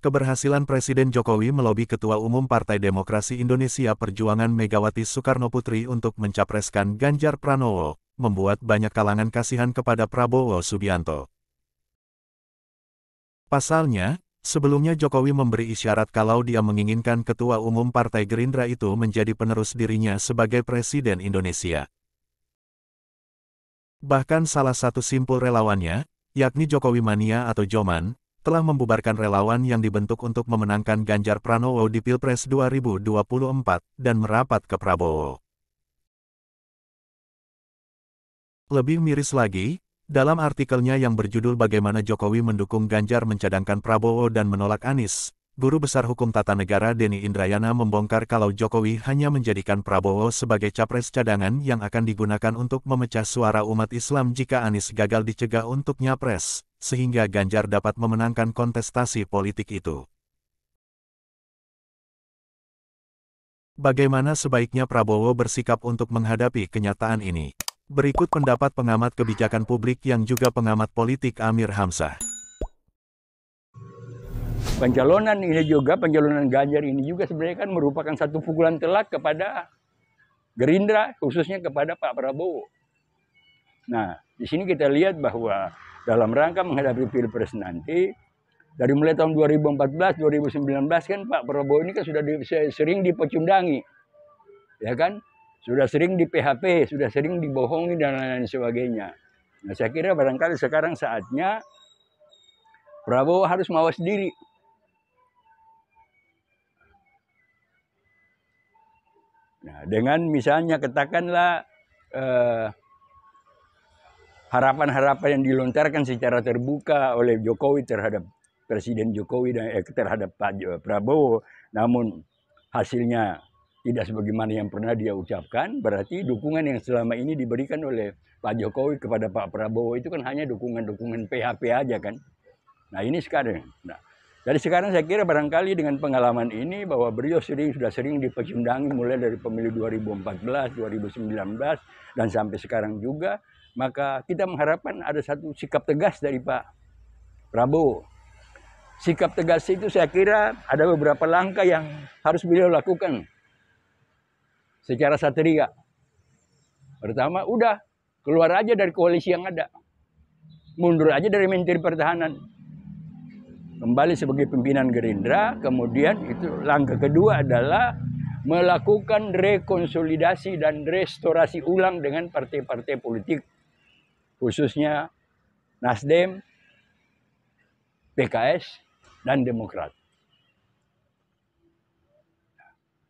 Keberhasilan Presiden Jokowi melobi Ketua Umum Partai Demokrasi Indonesia Perjuangan Megawati Soekarnoputri untuk mencapreskan Ganjar Pranowo, membuat banyak kalangan kasihan kepada Prabowo Subianto. Pasalnya, sebelumnya Jokowi memberi isyarat kalau dia menginginkan Ketua Umum Partai Gerindra itu menjadi penerus dirinya sebagai Presiden Indonesia. Bahkan salah satu simpul relawannya, yakni Jokowi Mania atau Joman, telah membubarkan relawan yang dibentuk untuk memenangkan Ganjar Pranowo di Pilpres 2024 dan merapat ke Prabowo. Lebih miris lagi, dalam artikelnya yang berjudul Bagaimana Jokowi Mendukung Ganjar Mencadangkan Prabowo dan Menolak Anies, Guru Besar Hukum Tata Negara Denny Indrayana membongkar kalau Jokowi hanya menjadikan Prabowo sebagai capres cadangan yang akan digunakan untuk memecah suara umat Islam jika Anies gagal dicegah untuk nyapres, sehingga Ganjar dapat memenangkan kontestasi politik itu. Bagaimana sebaiknya Prabowo bersikap untuk menghadapi kenyataan ini? Berikut pendapat pengamat kebijakan publik yang juga pengamat politik Amir Hamzah. Pencalonan Ganjar ini juga sebenarnya kan merupakan satu pukulan telak kepada Gerindra, khususnya kepada Pak Prabowo. Nah, di sini kita lihat bahwa dalam rangka menghadapi Pilpres nanti, dari mulai tahun 2014, 2019 kan Pak Prabowo ini kan sudah sering dipecundangi, ya kan? Sudah sering di PHP, sudah sering dibohongi dan lain-lain sebagainya. Nah, saya kira barangkali sekarang saatnya Prabowo harus mawas diri. Nah, dengan misalnya katakanlah harapan-harapan yang dilontarkan secara terbuka oleh Jokowi terhadap Presiden Jokowi dan terhadap Pak Prabowo, namun hasilnya tidak sebagaimana yang pernah dia ucapkan, berarti dukungan yang selama ini diberikan oleh Pak Jokowi kepada Pak Prabowo itu kan hanya dukungan-dukungan PHP aja kan. Nah ini sekarang. Nah, dari sekarang saya kira barangkali dengan pengalaman ini bahwa beliau sudah sering dipecundangi mulai dari pemilu 2014, 2019 dan sampai sekarang juga, maka kita mengharapkan ada satu sikap tegas dari Pak Prabowo. Sikap tegas itu saya kira ada beberapa langkah yang harus beliau lakukan secara satria. Pertama, udah keluar aja dari koalisi yang ada. Mundur aja dari Menteri Pertahanan. Kembali sebagai pimpinan Gerindra, kemudian itu langkah kedua adalah melakukan rekonsolidasi dan restorasi ulang dengan partai-partai politik, khususnya Nasdem, PKS, dan Demokrat.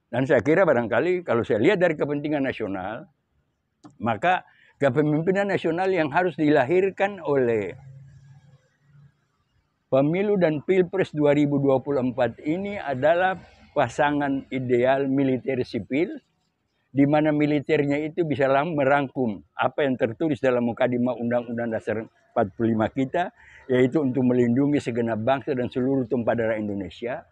Dan saya kira barangkali kalau saya lihat dari kepentingan nasional, maka kepemimpinan nasional yang harus dilahirkan oleh Pemilu dan Pilpres 2024 ini adalah pasangan ideal militer sipil, di mana militernya itu bisa merangkum apa yang tertulis dalam Mukadimah Undang-Undang Dasar 45 kita, yaitu untuk melindungi segenap bangsa dan seluruh tumpah darah Indonesia.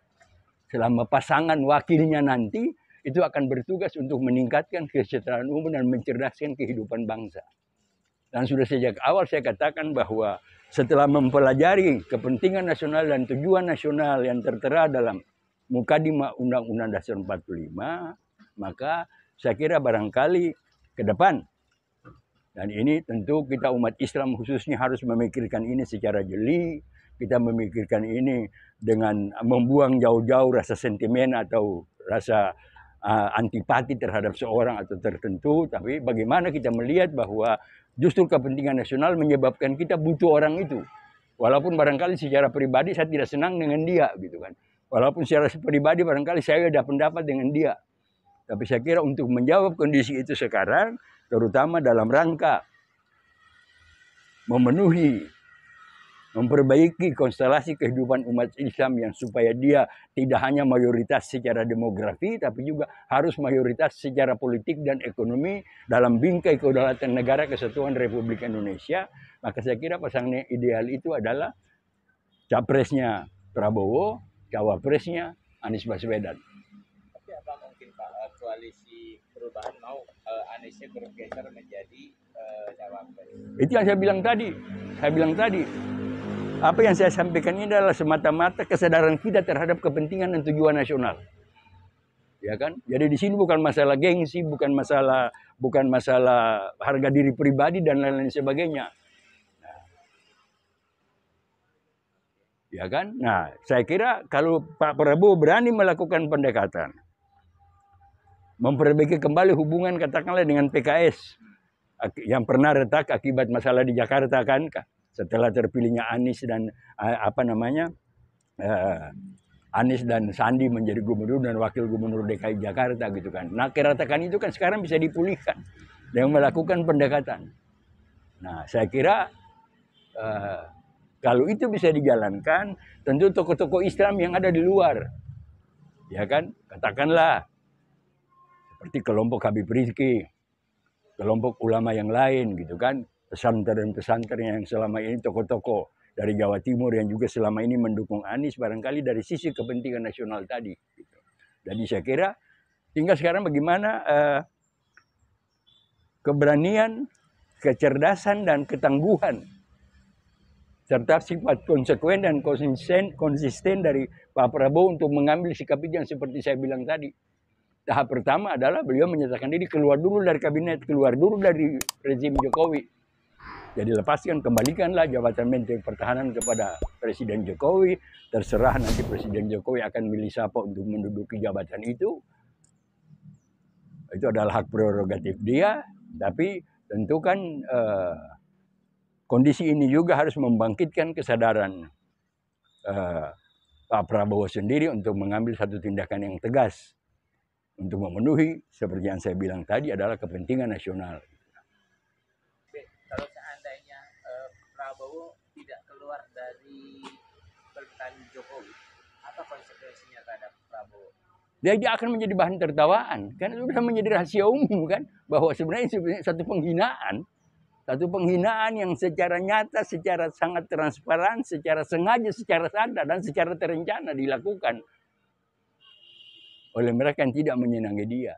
Selama pasangan wakilnya nanti itu akan bertugas untuk meningkatkan kesejahteraan umum dan mencerdaskan kehidupan bangsa. Dan sudah sejak awal saya katakan bahwa setelah mempelajari kepentingan nasional dan tujuan nasional yang tertera dalam Mukadimah Undang-Undang Dasar 45, maka saya kira barangkali ke depan, dan ini tentu kita umat Islam khususnya harus memikirkan ini secara jeli, kita memikirkan ini dengan membuang jauh-jauh rasa sentimen atau rasa antipati terhadap seorang atau tertentu, tapi bagaimana kita melihat bahwa justru kepentingan nasional menyebabkan kita butuh orang itu. Walaupun barangkali secara pribadi saya tidak senang dengan dia, gitu kan. Walaupun secara pribadi barangkali saya ada pendapat dengan dia. Tapi saya kira untuk menjawab kondisi itu sekarang, terutama dalam rangka memperbaiki konstelasi kehidupan umat Islam yang supaya dia tidak hanya mayoritas secara demografi, tapi juga harus mayoritas secara politik dan ekonomi dalam bingkai kedaulatan negara kesatuan Republik Indonesia. Maka saya kira pasangan ideal itu adalah capresnya Prabowo, cawapresnya Anies Baswedan. Tapi apa mungkin Pak koalisi perubahan mau Aniesnya bergeser menjadi cawapres? Itu yang saya bilang tadi. Apa yang saya sampaikan ini adalah semata-mata kesadaran kita terhadap kepentingan dan tujuan nasional. Ya kan? Jadi di sini bukan masalah gengsi, bukan masalah harga diri pribadi dan lain-lain sebagainya. Ya kan? Nah, saya kira kalau Pak Prabowo berani melakukan pendekatan, memperbaiki kembali hubungan katakanlah dengan PKS yang pernah retak akibat masalah di Jakarta kan, setelah terpilihnya Anies dan Anies dan Sandi menjadi gubernur dan wakil gubernur DKI Jakarta gitu kan. Nah, keretakan itu kan sekarang bisa dipulihkan dengan melakukan pendekatan. Nah, saya kira kalau itu bisa dijalankan, tentu tokoh-tokoh Islam yang ada di luar, ya kan, katakanlah seperti kelompok Habib Rizki, kelompok ulama yang lain gitu kan, pesantren-pesantren yang selama ini tokoh-tokoh dari Jawa Timur yang juga selama ini mendukung Anies barangkali dari sisi kepentingan nasional tadi. Gitu. Jadi saya kira tinggal sekarang bagaimana keberanian, kecerdasan dan ketangguhan serta sifat konsekuen dan konsisten dari Pak Prabowo untuk mengambil sikap itu yang seperti saya bilang tadi. Tahap pertama adalah beliau menyatakan diri keluar dulu dari kabinet, keluar dulu dari rezim Jokowi. Jadi lepaskan, kembalikanlah jabatan Menteri Pertahanan kepada Presiden Jokowi. Terserah nanti Presiden Jokowi akan milih siapa untuk menduduki jabatan itu. Itu adalah hak prerogatif dia. Tapi tentu kan kondisi ini juga harus membangkitkan kesadaran Pak Prabowo sendiri untuk mengambil satu tindakan yang tegas. Untuk memenuhi, seperti yang saya bilang tadi, adalah kepentingan nasional. Kalau seandainya Prabowo tidak keluar dari pemerintahan Jokowi, apa konsekuensinya terhadap Prabowo? Dia akan menjadi bahan tertawaan, kan sudah menjadi rahasia umum kan, bahwa sebenarnya satu penghinaan yang secara nyata, secara sangat transparan, secara sengaja, secara sadar dan secara terencana dilakukan oleh mereka yang tidak menyenangi dia.